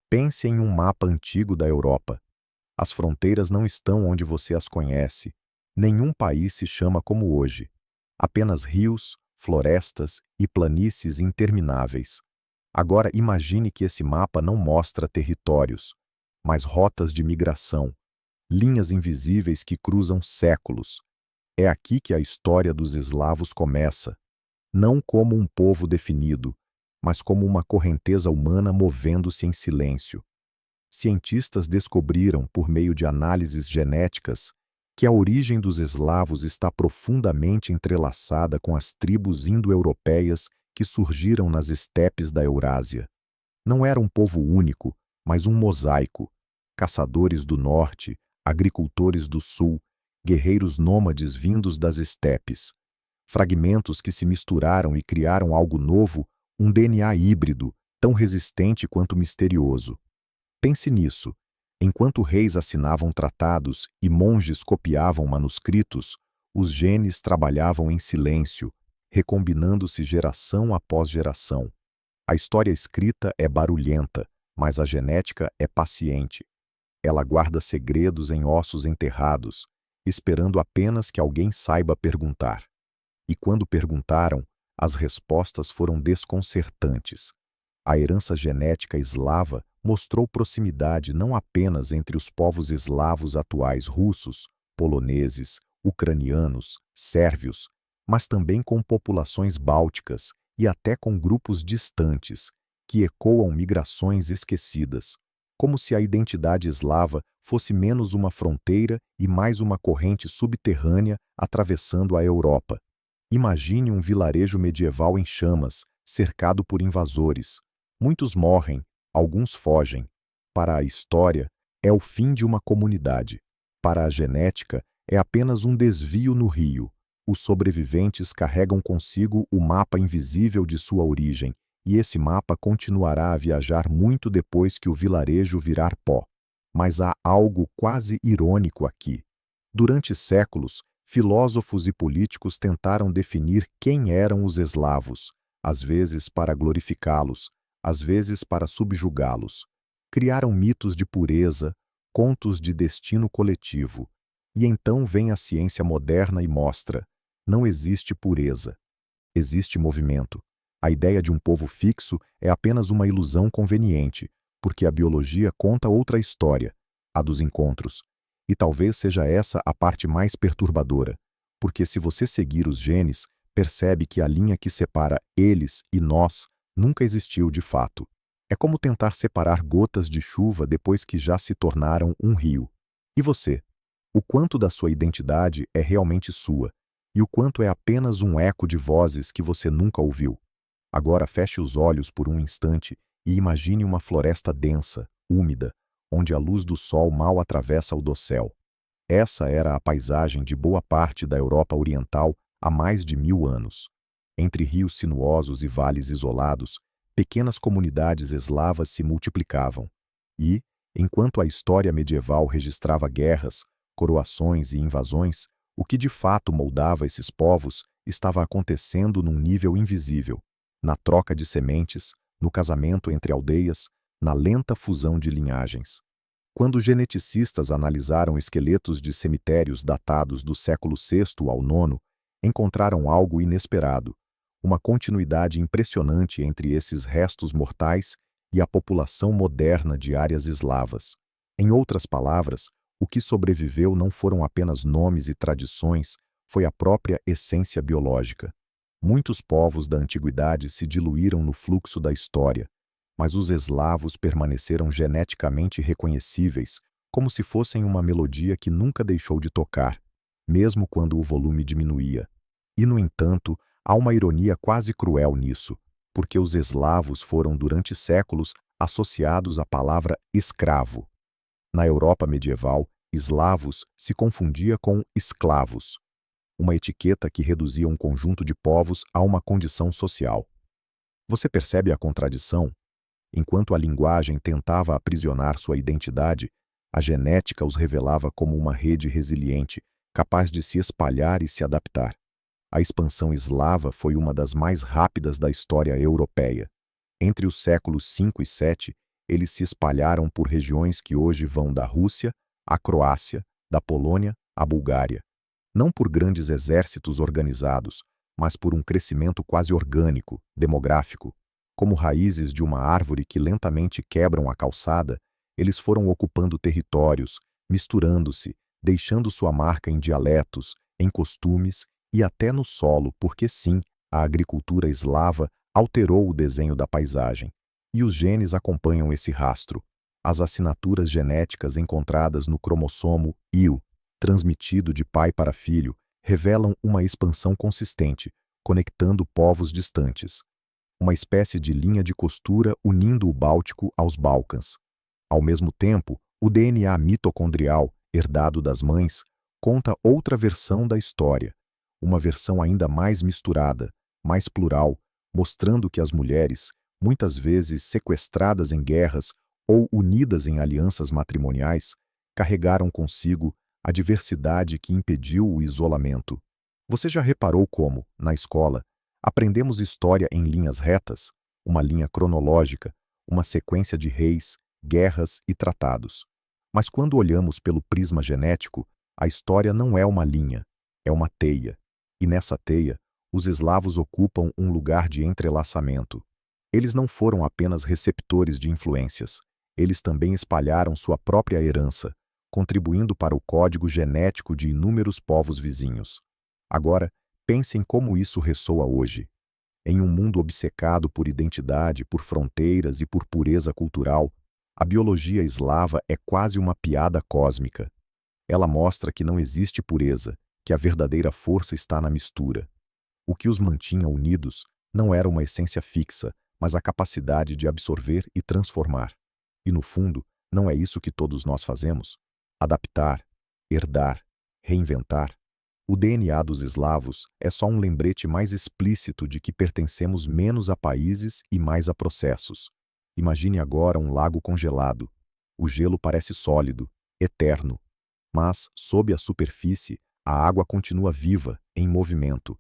Pense em um mapa antigo da Europa. As fronteiras não estão onde você as conhece. Nenhum país se chama como hoje. Apenas rios, florestas e planícies intermináveis. Agora imagine que esse mapa não mostra territórios, mas rotas de migração, linhas invisíveis que cruzam séculos. É aqui que a história dos eslavos começa, não como um povo definido, mas como uma correnteza humana movendo-se em silêncio. Cientistas descobriram, por meio de análises genéticas, que a origem dos eslavos está profundamente entrelaçada com as tribos indo-europeias que surgiram nas estepes da Eurásia. Não era um povo único, mas um mosaico. Caçadores do norte, agricultores do sul, guerreiros nômades vindos das estepes. Fragmentos que se misturaram e criaram algo novo, um DNA híbrido, tão resistente quanto misterioso. Pense nisso. Enquanto reis assinavam tratados e monges copiavam manuscritos, os genes trabalhavam em silêncio, recombinando-se geração após geração. A história escrita é barulhenta, mas a genética é paciente. Ela guarda segredos em ossos enterrados, esperando apenas que alguém saiba perguntar. E quando perguntaram, as respostas foram desconcertantes. A herança genética eslava mostrou proximidade não apenas entre os povos eslavos atuais russos, poloneses, ucranianos, sérvios, mas também com populações bálticas e até com grupos distantes, que ecoam migrações esquecidas, como se a identidade eslava fosse menos uma fronteira e mais uma corrente subterrânea atravessando a Europa. Imagine um vilarejo medieval em chamas, cercado por invasores. Muitos morrem, alguns fogem. Para a história, é o fim de uma comunidade. Para a genética, é apenas um desvio no rio. Os sobreviventes carregam consigo o mapa invisível de sua origem, e esse mapa continuará a viajar muito depois que o vilarejo virar pó. Mas há algo quase irônico aqui. Durante séculos, filósofos e políticos tentaram definir quem eram os eslavos, às vezes para glorificá-los, às vezes para subjugá-los. Criaram mitos de pureza, contos de destino coletivo. E então vem a ciência moderna e mostra: não existe pureza. Existe movimento. A ideia de um povo fixo é apenas uma ilusão conveniente, porque a biologia conta outra história, a dos encontros. E talvez seja essa a parte mais perturbadora, porque se você seguir os genes, percebe que a linha que separa eles e nós nunca existiu de fato. É como tentar separar gotas de chuva depois que já se tornaram um rio. E você? O quanto da sua identidade é realmente sua, e o quanto é apenas um eco de vozes que você nunca ouviu? Agora feche os olhos por um instante e imagine uma floresta densa, úmida, onde a luz do sol mal atravessa o dossel. Essa era a paisagem de boa parte da Europa Oriental há mais de 1000 anos. Entre rios sinuosos e vales isolados, pequenas comunidades eslavas se multiplicavam. E, enquanto a história medieval registrava guerras, coroações e invasões, o que de fato moldava esses povos estava acontecendo num nível invisível, na troca de sementes, no casamento entre aldeias, na lenta fusão de linhagens. Quando geneticistas analisaram esqueletos de cemitérios datados do século VI ao IX, encontraram algo inesperado, uma continuidade impressionante entre esses restos mortais e a população moderna de áreas eslavas. Em outras palavras, o que sobreviveu não foram apenas nomes e tradições, foi a própria essência biológica. Muitos povos da antiguidade se diluíram no fluxo da história, mas os eslavos permaneceram geneticamente reconhecíveis, como se fossem uma melodia que nunca deixou de tocar, mesmo quando o volume diminuía. E, no entanto, há uma ironia quase cruel nisso, porque os eslavos foram durante séculos associados à palavra escravo. Na Europa medieval, eslavos se confundia com esclavos, uma etiqueta que reduzia um conjunto de povos a uma condição social. Você percebe a contradição? Enquanto a linguagem tentava aprisionar sua identidade, a genética os revelava como uma rede resiliente, capaz de se espalhar e se adaptar. A expansão eslava foi uma das mais rápidas da história europeia. Entre os séculos V e VII, eles se espalharam por regiões que hoje vão da Rússia à Croácia, da Polônia à Bulgária. Não por grandes exércitos organizados, mas por um crescimento quase orgânico, demográfico. Como raízes de uma árvore que lentamente quebram a calçada, eles foram ocupando territórios, misturando-se, deixando sua marca em dialetos, em costumes e até no solo, porque sim, a agricultura eslava alterou o desenho da paisagem. E os genes acompanham esse rastro. As assinaturas genéticas encontradas no cromossomo Y, transmitido de pai para filho, revelam uma expansão consistente, conectando povos distantes. Uma espécie de linha de costura unindo o Báltico aos Balcãs. Ao mesmo tempo, o DNA mitocondrial, herdado das mães, conta outra versão da história, uma versão ainda mais misturada, mais plural, mostrando que as mulheres, muitas vezes sequestradas em guerras ou unidas em alianças matrimoniais, carregaram consigo a diversidade que impediu o isolamento. Você já reparou como, na escola, aprendemos história em linhas retas, uma linha cronológica, uma sequência de reis, guerras e tratados. Mas quando olhamos pelo prisma genético, a história não é uma linha, é uma teia. E nessa teia, os eslavos ocupam um lugar de entrelaçamento. Eles não foram apenas receptores de influências, eles também espalharam sua própria herança, contribuindo para o código genético de inúmeros povos vizinhos. Agora, pense em como isso ressoa hoje. Em um mundo obcecado por identidade, por fronteiras e por pureza cultural, a biologia eslava é quase uma piada cósmica. Ela mostra que não existe pureza, que a verdadeira força está na mistura. O que os mantinha unidos não era uma essência fixa, mas a capacidade de absorver e transformar. E no fundo, não é isso que todos nós fazemos? Adaptar, herdar, reinventar. O DNA dos eslavos é só um lembrete mais explícito de que pertencemos menos a países e mais a processos. Imagine agora um lago congelado. O gelo parece sólido, eterno. Mas, sob a superfície, a água continua viva, em movimento.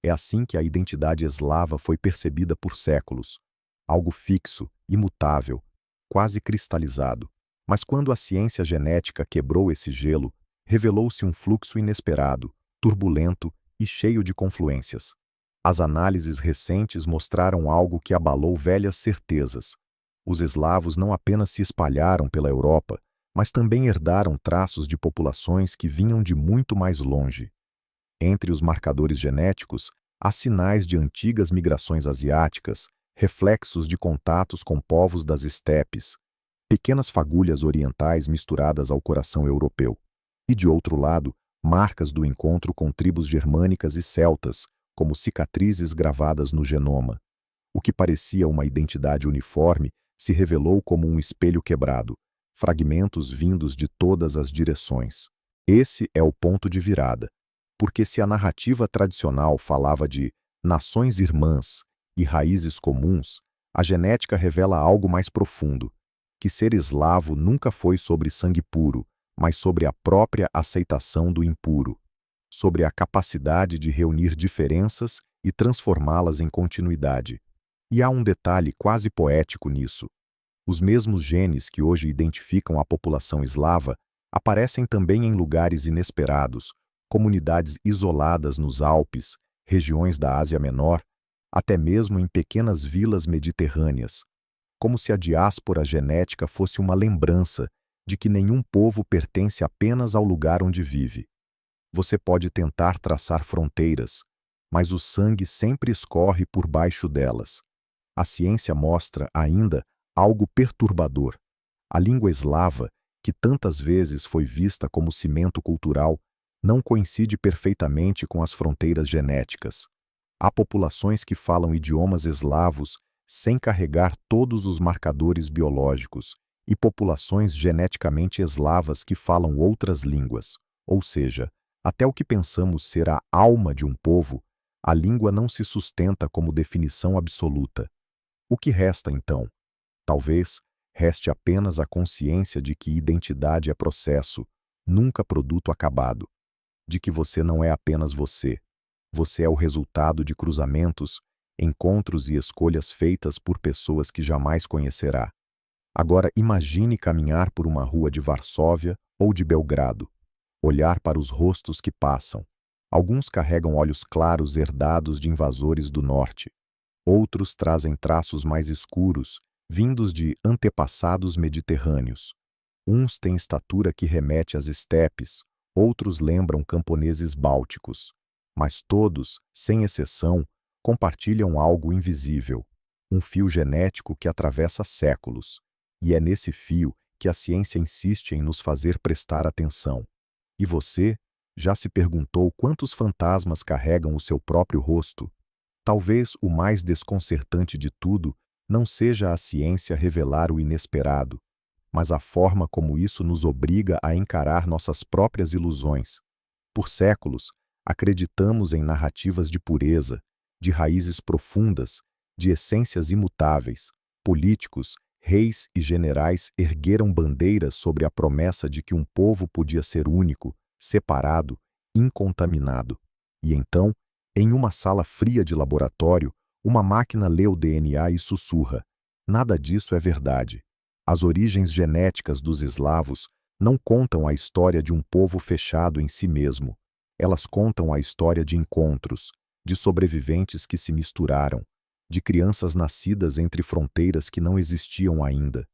É assim que a identidade eslava foi percebida por séculos. Algo fixo, imutável, quase cristalizado. Mas quando a ciência genética quebrou esse gelo, revelou-se um fluxo inesperado, turbulento e cheio de confluências. As análises recentes mostraram algo que abalou velhas certezas. Os eslavos não apenas se espalharam pela Europa, mas também herdaram traços de populações que vinham de muito mais longe. Entre os marcadores genéticos, há sinais de antigas migrações asiáticas, reflexos de contatos com povos das estepes, pequenas fagulhas orientais misturadas ao coração europeu. E, de outro lado, marcas do encontro com tribos germânicas e celtas, como cicatrizes gravadas no genoma. O que parecia uma identidade uniforme se revelou como um espelho quebrado, fragmentos vindos de todas as direções. Esse é o ponto de virada. Porque se a narrativa tradicional falava de nações irmãs e raízes comuns, a genética revela algo mais profundo, que ser eslavo nunca foi sobre sangue puro, mas sobre a própria aceitação do impuro, sobre a capacidade de reunir diferenças e transformá-las em continuidade. E há um detalhe quase poético nisso. Os mesmos genes que hoje identificam a população eslava aparecem também em lugares inesperados, comunidades isoladas nos Alpes, regiões da Ásia Menor, até mesmo em pequenas vilas mediterrâneas, como se a diáspora genética fosse uma lembrança de que nenhum povo pertence apenas ao lugar onde vive. Você pode tentar traçar fronteiras, mas o sangue sempre escorre por baixo delas. A ciência mostra ainda algo perturbador. A língua eslava, que tantas vezes foi vista como cimento cultural, não coincide perfeitamente com as fronteiras genéticas. Há populações que falam idiomas eslavos sem carregar todos os marcadores biológicos, e populações geneticamente eslavas que falam outras línguas. Ou seja, até o que pensamos ser a alma de um povo, a língua não se sustenta como definição absoluta. O que resta, então? Talvez reste apenas a consciência de que identidade é processo, nunca produto acabado. De que você não é apenas você. Você é o resultado de cruzamentos, encontros e escolhas feitas por pessoas que jamais conhecerá. Agora imagine caminhar por uma rua de Varsóvia ou de Belgrado. Olhar para os rostos que passam. Alguns carregam olhos claros herdados de invasores do norte. Outros trazem traços mais escuros, vindos de antepassados mediterrâneos. Uns têm estatura que remete às estepes, outros lembram camponeses bálticos. Mas todos, sem exceção, compartilham algo invisível, um fio genético que atravessa séculos. E é nesse fio que a ciência insiste em nos fazer prestar atenção. E você, já se perguntou quantos fantasmas carregam o seu próprio rosto? Talvez o mais desconcertante de tudo não seja a ciência revelar o inesperado, mas a forma como isso nos obriga a encarar nossas próprias ilusões. Por séculos, acreditamos em narrativas de pureza, de raízes profundas, de essências imutáveis. Políticos, reis e generais ergueram bandeiras sobre a promessa de que um povo podia ser único, separado, incontaminado. E então, em uma sala fria de laboratório, uma máquina lê o DNA e sussurra: nada disso é verdade. As origens genéticas dos eslavos não contam a história de um povo fechado em si mesmo. Elas contam a história de encontros, de sobreviventes que se misturaram, de crianças nascidas entre fronteiras que não existiam ainda,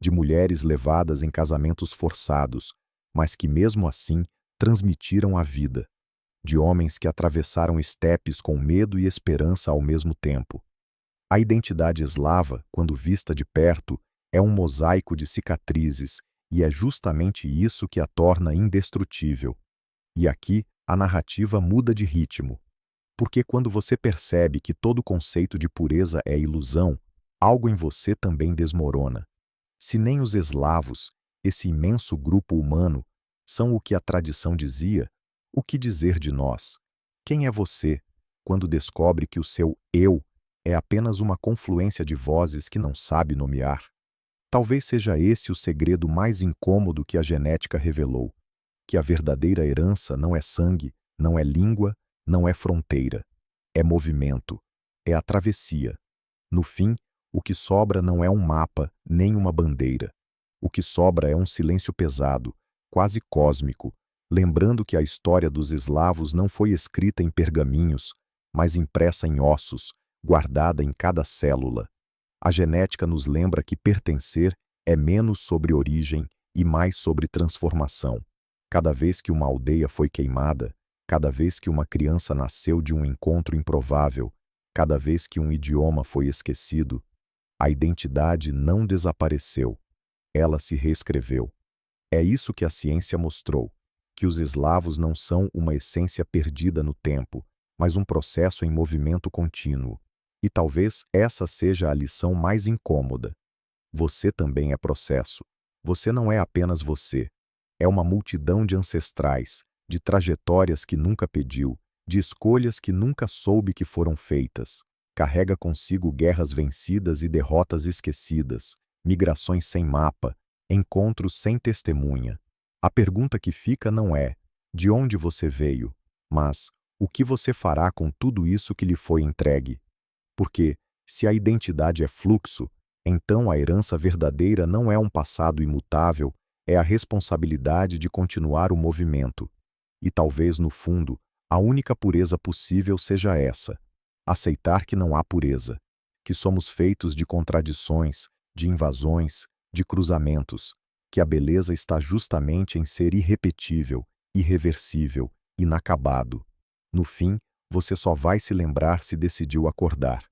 de mulheres levadas em casamentos forçados, mas que mesmo assim transmitiram a vida, de homens que atravessaram estepes com medo e esperança ao mesmo tempo. A identidade eslava, quando vista de perto, é um mosaico de cicatrizes, e é justamente isso que a torna indestrutível. E aqui, a narrativa muda de ritmo. Porque quando você percebe que todo conceito de pureza é ilusão, algo em você também desmorona. Se nem os eslavos, esse imenso grupo humano, são o que a tradição dizia, o que dizer de nós? Quem é você, quando descobre que o seu eu é apenas uma confluência de vozes que não sabe nomear? Talvez seja esse o segredo mais incômodo que a genética revelou, que a verdadeira herança não é sangue, não é língua, não é fronteira. É movimento, é a travessia. No fim, o que sobra não é um mapa, nem uma bandeira. O que sobra é um silêncio pesado, quase cósmico, lembrando que a história dos eslavos não foi escrita em pergaminhos, mas impressa em ossos, guardada em cada célula. A genética nos lembra que pertencer é menos sobre origem e mais sobre transformação. Cada vez que uma aldeia foi queimada, cada vez que uma criança nasceu de um encontro improvável, cada vez que um idioma foi esquecido, a identidade não desapareceu, ela se reescreveu. É isso que a ciência mostrou, que os eslavos não são uma essência perdida no tempo, mas um processo em movimento contínuo. E talvez essa seja a lição mais incômoda. Você também é processo. Você não é apenas você. É uma multidão de ancestrais, de trajetórias que nunca pediu, de escolhas que nunca soube que foram feitas. Carrega consigo guerras vencidas e derrotas esquecidas, migrações sem mapa, encontros sem testemunha. A pergunta que fica não é de onde você veio, mas o que você fará com tudo isso que lhe foi entregue. Porque, se a identidade é fluxo, então a herança verdadeira não é um passado imutável, é a responsabilidade de continuar o movimento. E talvez, no fundo, a única pureza possível seja essa: aceitar que não há pureza, que somos feitos de contradições, de invasões, de cruzamentos, que a beleza está justamente em ser irrepetível, irreversível, inacabado. No fim, você só vai se lembrar se decidiu acordar.